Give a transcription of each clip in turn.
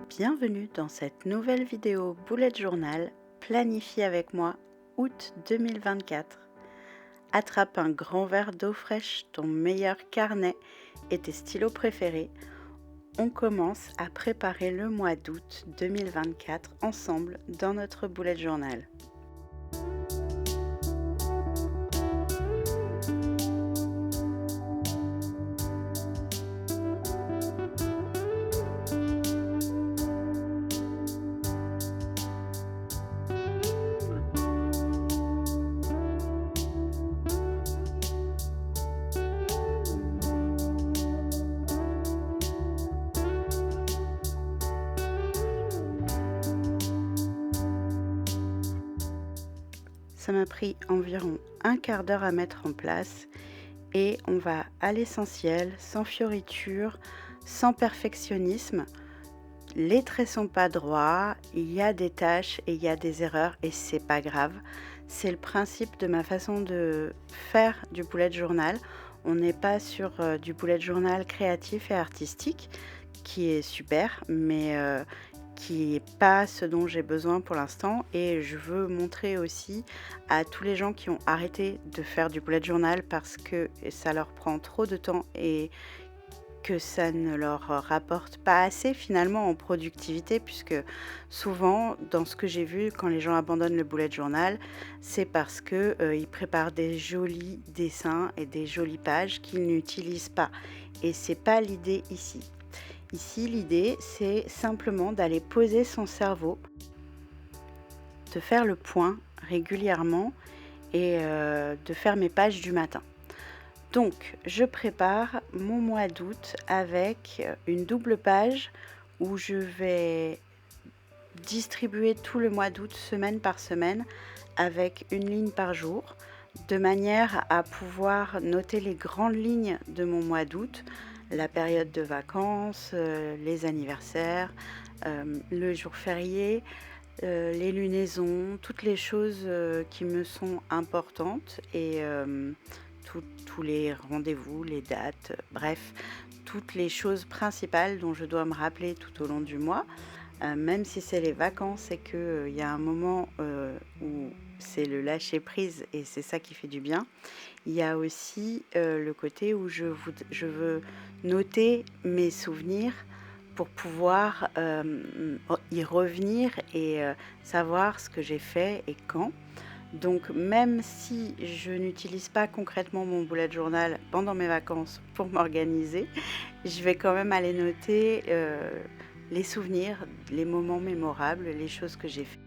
Bienvenue dans cette nouvelle vidéo Bullet Journal planifiée avec moi août 2024. Attrape un grand verre d'eau fraîche, ton meilleur carnet et tes stylos préférés. On commence à préparer le mois d'août 2024 ensemble dans notre Bullet Journal. Ça m'a pris environ un quart d'heure à mettre en place et on va à l'essentiel, sans fioritures, sans perfectionnisme. Les traits sont pas droits, il y a des taches et il y a des erreurs et c'est pas grave. C'est le principe de ma façon de faire du bullet journal. On n'est pas sur du bullet journal créatif et artistique qui est super, mais qui n'est pas ce dont j'ai besoin pour l'instant. Et je veux montrer aussi à tous les gens qui ont arrêté de faire du bullet journal parce que ça leur prend trop de temps et que ça ne leur rapporte pas assez finalement en productivité, puisque souvent dans ce que j'ai vu quand les gens abandonnent le bullet journal, c'est parce que ils préparent des jolis dessins et des jolies pages qu'ils n'utilisent pas. Et c'est pas l'idée ici. Ici, l'idée, c'est simplement d'aller poser son cerveau, de faire le point régulièrement et de faire mes pages du matin. Donc, je prépare mon mois d'août avec une double page où je vais distribuer tout le mois d'août semaine par semaine avec une ligne par jour, de manière à pouvoir noter les grandes lignes de mon mois d'août, la période de vacances, les anniversaires, le jour férié, les lunaisons, toutes les choses qui me sont importantes et tous les rendez-vous, les dates, bref, toutes les choses principales dont je dois me rappeler tout au long du mois, même si c'est les vacances et qu'il y a un moment où c'est le lâcher prise et c'est ça qui fait du bien. Il y a aussi le côté où je veux noter mes souvenirs pour pouvoir y revenir et savoir ce que j'ai fait et quand. Donc même si je n'utilise pas concrètement mon bullet journal pendant mes vacances pour m'organiser, je vais quand même aller noter les souvenirs, les moments mémorables, les choses que j'ai fait.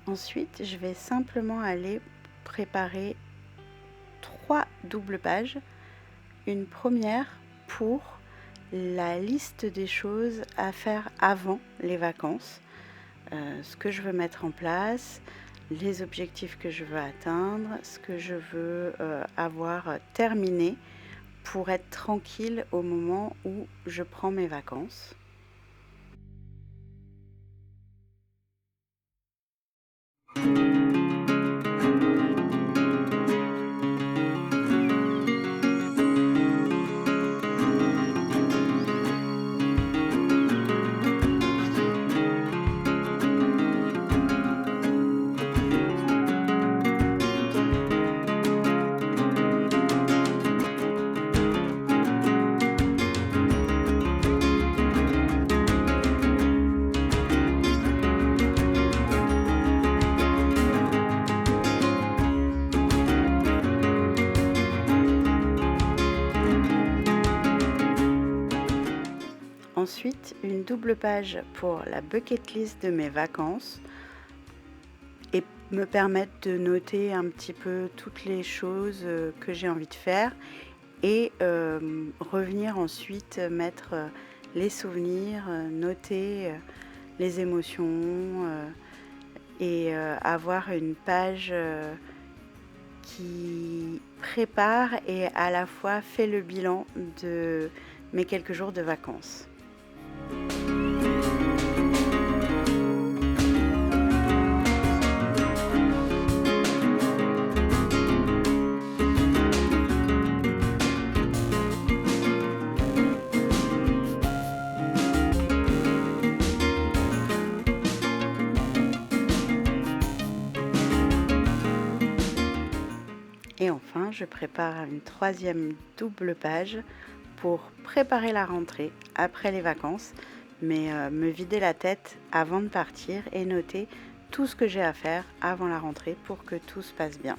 Ensuite, je vais simplement aller préparer 3 doubles pages une première pour la liste des choses à faire avant les vacances, ce que je veux mettre en place, les objectifs que je veux atteindre, ce que je veux avoir terminé pour être tranquille au moment où je prends mes vacances. Ensuite, une double page pour la bucket list de mes vacances et me permettre de noter un petit peu toutes les choses que j'ai envie de faire et revenir ensuite mettre les souvenirs, noter les émotions et avoir une page qui prépare et à la fois fait le bilan de mes quelques jours de vacances. Et enfin, je prépare une troisième double page pour préparer la rentrée après les vacances, mais me vider la tête avant de partir et noter tout ce que j'ai à faire avant la rentrée pour que tout se passe bien.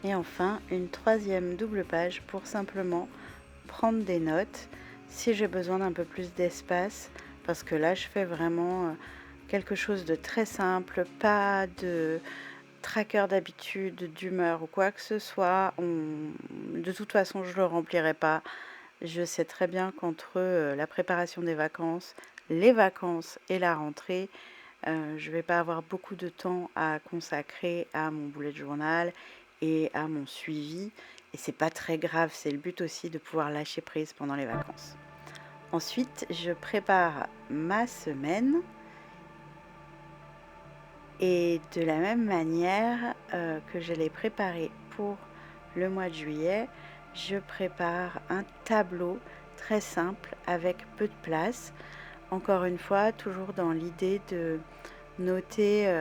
Et enfin, une troisième double page pour simplement prendre des notes si j'ai besoin d'un peu plus d'espace, parce que là, je fais vraiment quelque chose de très simple, pas de tracker d'habitude, d'humeur ou quoi que ce soit. De toute façon, je ne le remplirai pas. Je sais très bien qu'entre la préparation des vacances, les vacances et la rentrée, je ne vais pas avoir beaucoup de temps à consacrer à mon bullet journal et à mon suivi. Et c'est pas très grave, c'est le but aussi de pouvoir lâcher prise pendant les vacances. Ensuite, je prépare ma semaine. Et de la même manière que je l'ai préparé pour le mois de juillet, je prépare un tableau très simple avec peu de place. Encore une fois, toujours dans l'idée de noter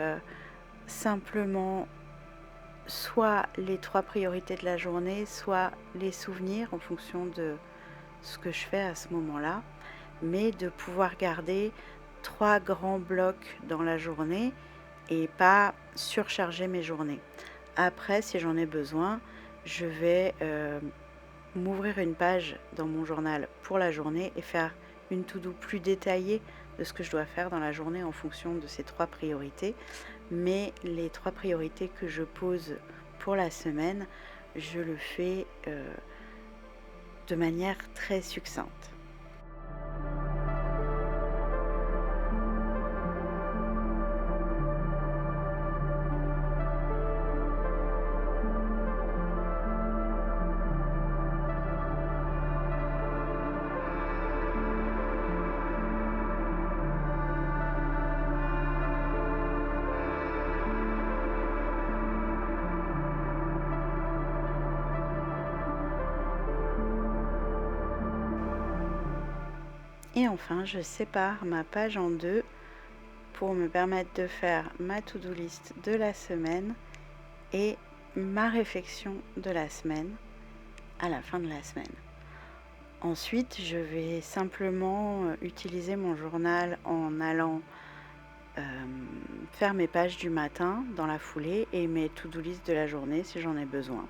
simplement soit les 3 priorités de la journée, soit les souvenirs en fonction de ce que je fais à ce moment-là, mais de pouvoir garder 3 grands blocs dans la journée et pas surcharger mes journées. Après, si j'en ai besoin, je vais m'ouvrir une page dans mon journal pour la journée et faire une to-do plus détaillée de ce que je dois faire dans la journée en fonction de ces 3 priorités. Mais les 3 priorités que je pose pour la semaine, je le fais de manière très succincte. Et enfin, je sépare ma page en deux pour me permettre de faire ma to-do list de la semaine et ma réflexion de la semaine. à la fin de la semaine. Ensuite, je vais simplement utiliser mon journal en allant faire mes pages du matin dans la foulée et mes to-do list de la journée si j'en ai besoin.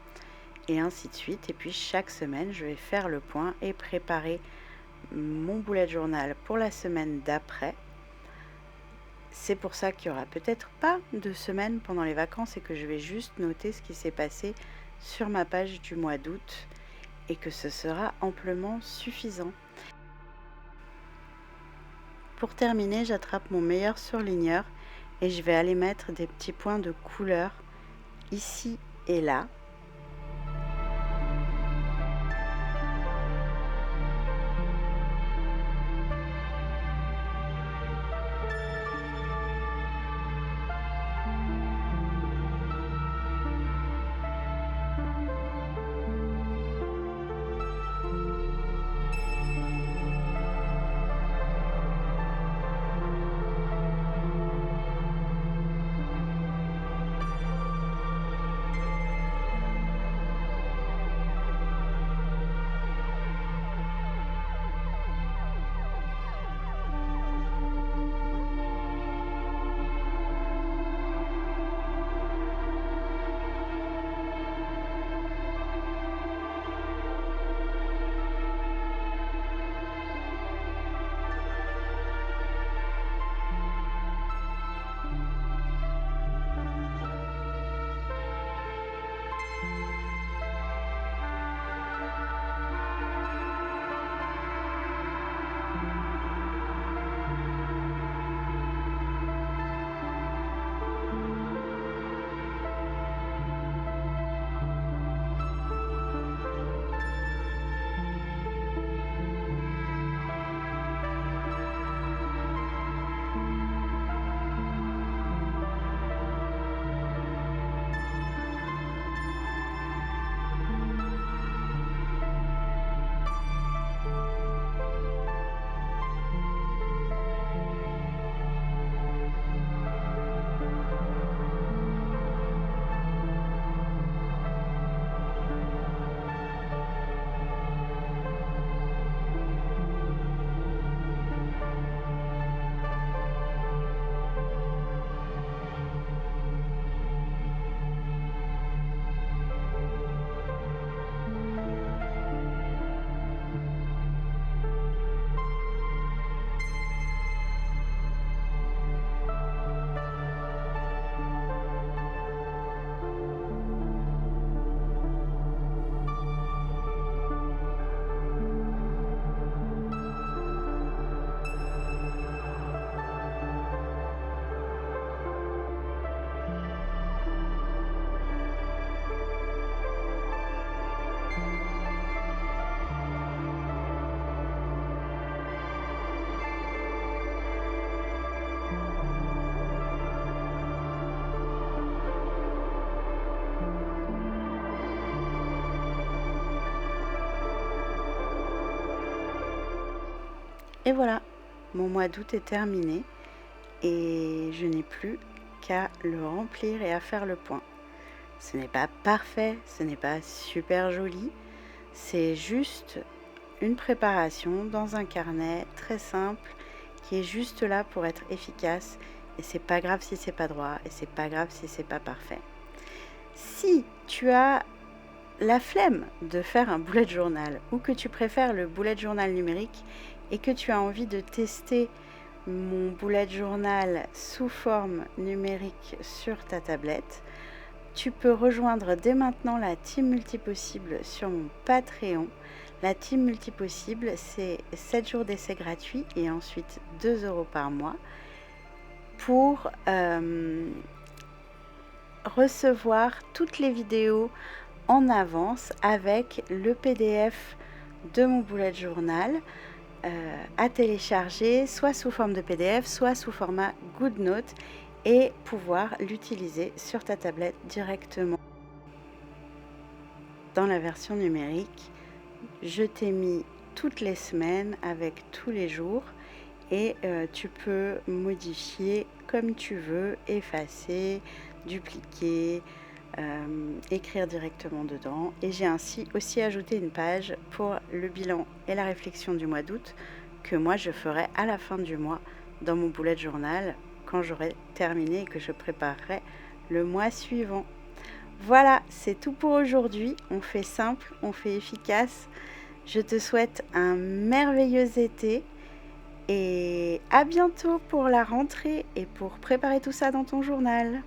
Et ainsi de suite. Et puis chaque semaine, je vais faire le point et préparer mon bullet journal pour la semaine d'après. C'est pour ça qu'il n'y aura peut-être pas de semaine pendant les vacances et que je vais juste noter ce qui s'est passé sur ma page du mois d'août et que ce sera amplement suffisant. Pour terminer, j'attrape mon meilleur surligneur et je vais aller mettre des petits points de couleur ici et là. Et voilà, mon mois d'août est terminé et je n'ai plus qu'à le remplir et à faire le point. Ce n'est pas parfait, ce n'est pas super joli, c'est juste une préparation dans un carnet très simple qui est juste là pour être efficace et c'est pas grave si c'est pas droit et c'est pas grave si c'est pas parfait. Si tu as la flemme de faire un bullet journal ou que tu préfères le bullet journal numérique et que tu as envie de tester mon bullet journal sous forme numérique sur ta tablette, tu peux rejoindre dès maintenant la Team Multipossible sur mon Patreon. La Team Multipossible, c'est 7 jours d'essai gratuit et ensuite 2 € par mois pour recevoir toutes les vidéos en avance avec le PDF de mon bullet journal à télécharger soit sous forme de PDF, soit sous format GoodNote et pouvoir l'utiliser sur ta tablette directement. Dans la version numérique, je t'ai mis toutes les semaines avec tous les jours et tu peux modifier comme tu veux, effacer, dupliquer, écrire directement dedans. Et j'ai ainsi aussi ajouté une page pour le bilan et la réflexion du mois d'août que moi je ferai à la fin du mois dans mon bullet journal quand j'aurai terminé et que je préparerai le mois suivant. Voilà, c'est tout pour aujourd'hui. On fait simple, on fait efficace. Je te souhaite un merveilleux été et à bientôt pour la rentrée et pour préparer tout ça dans ton journal.